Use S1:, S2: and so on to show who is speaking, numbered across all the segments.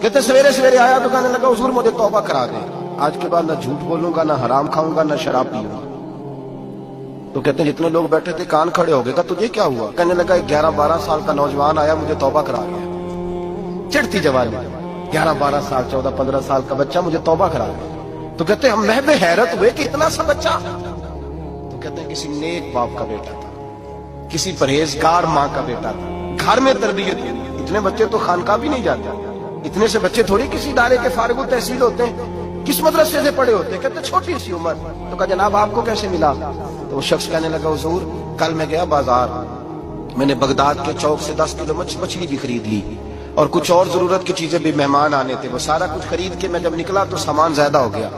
S1: کہتے سویرے سویرے آیا تو کہنے لگا حضور مجھے توبہ کرا دے، آج کے بعد نہ جھوٹ بولوں گا، نہ حرام کھاؤں گا، نہ شراب پیوں گا۔ تو کہتے ہیں جتنے لوگ بیٹھے تھے کان کھڑے ہو گئے، کہا تجھے کیا ہوا؟ کہنے لگا 11-12 سال کا نوجوان آیا مجھے توبہ کرا گیا، چڑھتی جوانی، 11-12 سال 14-15 سال کا بچہ مجھے توبہ کرا گیا۔ تو کہتے ہیں ہم محو حیرت ہوئے کہ اتنا سا بچہ؟ تو کہتے ہیں کسی نیک باپ کا بیٹا تھا، کسی پرہیزگار ماں کا بیٹا تھا، گھر میں تربیت ہوئی۔ اتنے بچے تو خانقاہ بھی نہیں جاتے، اتنے سے بچے تھوڑی کسی ادارے کے فارغ التحصیل ہوتے ہیں، کس مدرسے سے پڑھے ہوتے ہیں؟ کہتے چھوٹی سی عمر۔ تو کہا جناب آپ کو کیسے ملا؟ تو وہ شخص کہنے لگا حضور کل میں گیا بازار، میں نے بغداد کے چوک سے 10 کلو مچھلی بھی خرید لی اور کچھ اور ضرورت کی چیزیں بھی، مہمان آنے تھے، وہ سارا کچھ خرید کے میں جب نکلا تو سامان زیادہ ہو گیا۔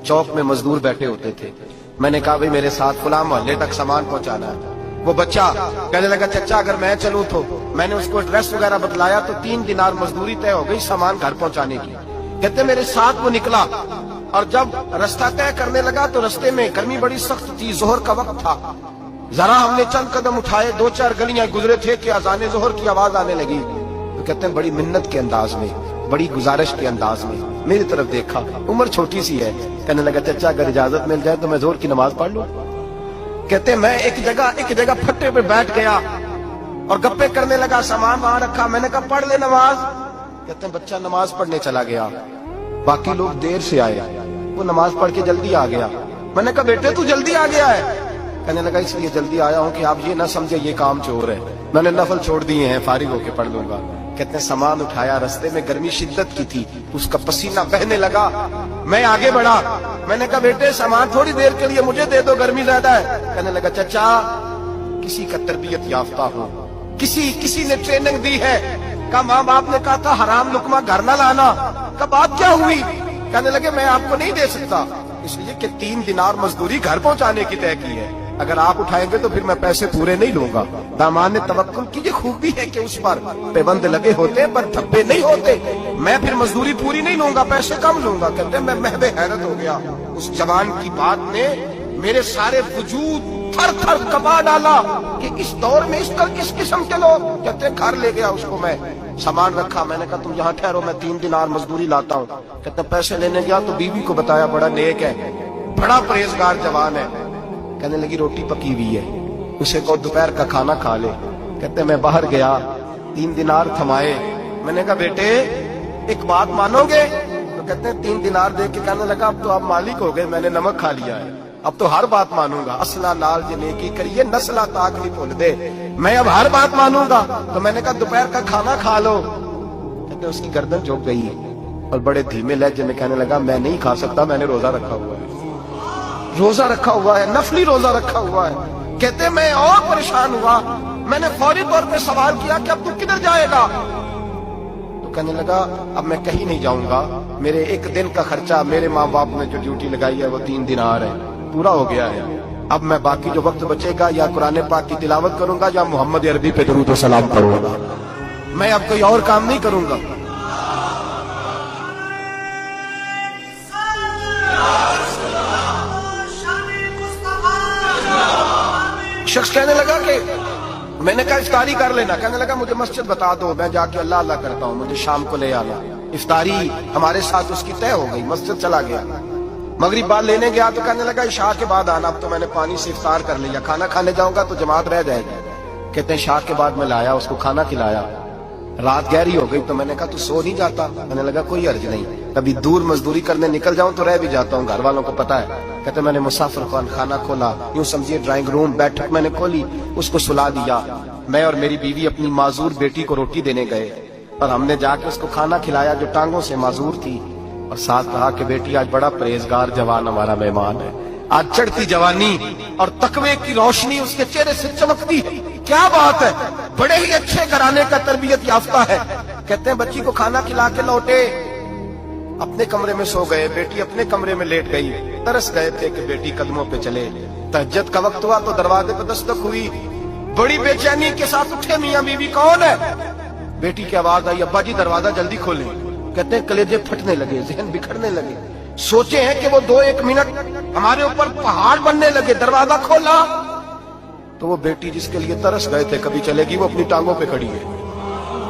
S1: چوک میں مزدور بیٹھے ہوتے تھے، میں نے کہا بھئی میرے ساتھ فلاں محلے تک سامان پہنچانا ہے۔ وہ بچہ کہنے لگا چچا اگر میں چلوں تو، میں نے اس کو ایڈریس وغیرہ بتلایا تو 3 دینار مزدوری طے ہو گئی سامان گھر پہنچانے کی۔ کہتے میرے ساتھ وہ نکلا اور جب رستہ طے کرنے لگا تو رستے میں گرمی بڑی سخت تھی، ظہر کا وقت تھا، ذرا ہم نے چند قدم اٹھائے، 2-4 گلیاں گزرے تھے کہ اذان ظہر کی آواز آنے لگی۔ تو کہتے ہیں بڑی منت کے انداز میں، بڑی گزارش کے انداز میں میری طرف دیکھا، عمر چھوٹی سی ہے، کہنے لگا چچا اگر اجازت مل جائے تو میں ظہر کی نماز پڑھ لوں۔ کہتے ہیں میں ایک جگہ پھٹے پہ بیٹھ گیا اور گپے کرنے لگا، سامان وہاں رکھا، میں نے کہا پڑھ لے نماز۔ کہتے ہیں بچہ نماز پڑھنے چلا گیا، باقی لوگ دیر سے آئے، وہ نماز پڑھ کے جلدی آ گیا۔ میں نے کہا بیٹے تو جلدی آ گیا ہے؟ کہنے لگا اس لیے جلدی آیا ہوں کہ آپ یہ نہ سمجھے یہ کام چور ہے، میں نے نفل چھوڑ دیے ہیں، فارغ ہو کے پڑھ لوں گا۔ کہتے ہیں سامان اٹھایا، رستے میں گرمی شدت کی تھی، اس کا پسینہ بہنے لگا، میں آگے بڑھا، میں نے کہا بیٹے سامان تھوڑی دیر کے لیے مجھے دے دو، گرمی زیادہ ہے۔ کہنے لگا چچا کسی کا تربیت یافتہ ہو، کسی نے ٹریننگ دی ہے، کہا ماں باپ نے کہا تھا حرام لقمہ گھر نہ لانا، کہا بات کیا ہوئی؟ کہنے لگے میں آپ کو نہیں دے سکتا، اس لیے کہ 3 دینار مزدوری گھر پہنچانے کی طے کی ہے، اگر آپ اٹھائیں گے تو پھر میں پیسے پورے نہیں لوں گا۔ دامان نے توکل کی، یہ خوبی ہے کہ اس پر پیبند لگے ہوتے پر دھبے نہیں ہوتے، میں پھر مزدوری پوری نہیں لوں گا، پیسے کم لوں گا۔ کہتے ہیں میں محو حیرت ہو گیا، اس جوان کی بات نے میرے سارے وجود تھر تھر کبا ڈالا کہ اس دور میں اس قسم کے لوگ۔ کہتے ہیں گھر لے گیا اس کو، میں سامان رکھا، میں نے کہا تم یہاں ٹھہرو میں 3 دینار مزدوری لاتا ہوں۔ کہتے ہیں پیسے لینے گیا تو بیوی کو بتایا بڑا نیک ہے، بڑا پرہیزگار جوان ہے، کہنے لگی روٹی پکی ہوئی ہے، اسے کو دوپہر کا کھانا کھا لے۔ کہتے ہیں میں باہر گیا، 3 دینار تھمائے، میں نے کہا بیٹے ایک بات مانو گے؟ تو کہتے ہیں 3 دینار دے کے کہنے لگا اب تو آپ مالک ہو گئے، میں نے نمک کھا لیا ہے، اب تو ہر بات مانوں گا، اصلہ نال جنے کی کریے نسلہ تاک نہیں بھول دے، میں اب ہر بات مانوں گا۔ تو میں نے کہا دوپہر کا کھانا کھا لو۔ کہتے ہیں اس کی گردن جھک گئی اور بڑے دھیمے لہجے میں کہنے لگا میں نہیں کھا سکتا، میں نے روزہ رکھا ہوا ہے، روزہ رکھا ہوا ہے، نفلی روزہ رکھا ہوا ہے۔ کہتے ہیں میں اور پریشان ہوا، میں نے فوری طور پہ سوال کیا کہ اب تو کدھر جائے گا؟ تو کہنے لگا اب میں کہیں نہیں جاؤں گا، میرے 1 دن کا خرچہ میرے ماں باپ نے جو ڈیوٹی لگائی ہے وہ 3 دینار ہے، پورا ہو گیا ہے، اب میں باقی جو وقت بچے گا یا قرآن پاک کی تلاوت کروں گا یا محمد عربی پہ درود و سلام کروں گا، میں اب کوئی اور کام نہیں کروں گا۔ شخص کہنے لگا کہ میں نے کہا افطاری کر لینا، کہنے لگا مجھے مسجد بتا دو، میں جا کے اللہ اللہ کرتا ہوں، مجھے شام کو لے آنا۔ افطاری ہمارے ساتھ اس کی طے ہو گئی، مسجد چلا گیا، مغرب بعد لینے گیا تو کہنے لگا عشاء کے بعد آنا، اب تو میں نے پانی سے افطار کر لیا، کھانا کھانے جاؤں گا تو جماعت رہ جائے گی۔ کہتے ہیں عشاء کے بعد میں لایا، اس کو کھانا کھلایا، رات گہری ہو گئی تو میں نے کہا تو سو نہیں جاتا؟ کہنے لگا کوئی حرج نہیں، کبھی دور مزدوری کرنے نکل جاؤں تو رہ بھی جاتا ہوں، گھر والوں کو پتا ہے۔ کہتے میں نے مسافر خانہ کھولا، یوں سمجھیے ڈرائنگ روم بیٹھک میں نے کھولی، اس کو سلا دیا، میں اور میری بیوی اپنی معذور بیٹی کو روٹی دینے گئے اور ہم نے جا کے اس کو کھانا کھلایا جو ٹانگوں سے معذور تھی، اور ساتھ کہا کہ بیٹی آج بڑا پرہیزگار جوان ہمارا مہمان ہے، آج چڑھتی جوانی اور تقوی کی روشنی اس کے چہرے سے چمکتی ہے، کیا بات ہے، بڑے ہی اچھے گھرانے کا تربیت یافتہ ہے۔ کہتے ہیں بچی کو کھانا کھلا کے لوٹے، اپنے کمرے میں سو گئے، بیٹی اپنے کمرے میں لیٹ گئی، ترس گئے تھے کہ بیٹی قدموں پہ چلے۔ تہجد کا وقت ہوا تو دروازے پہ دستک ہوئی، بڑی بے چینی کے ساتھ اٹھے میاں بیوی، کون ہے؟ بیٹی کی آواز آئی ابا جی دروازہ جلدی کھولیں۔ کہتے ہیں کلیجے پھٹنے لگے، ذہن بکھرنے لگے، سوچے ہیں کہ وہ 2-1 منٹ ہمارے اوپر پہاڑ بننے لگے، دروازہ کھولا تو وہ بیٹی جس کے لیے ترس گئے تھے کبھی چلے گی، وہ اپنی ٹانگوں پہ کھڑی ہے،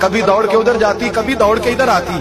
S1: کبھی دوڑ کے ادھر جاتی، کبھی دوڑ کے ادھر آتی،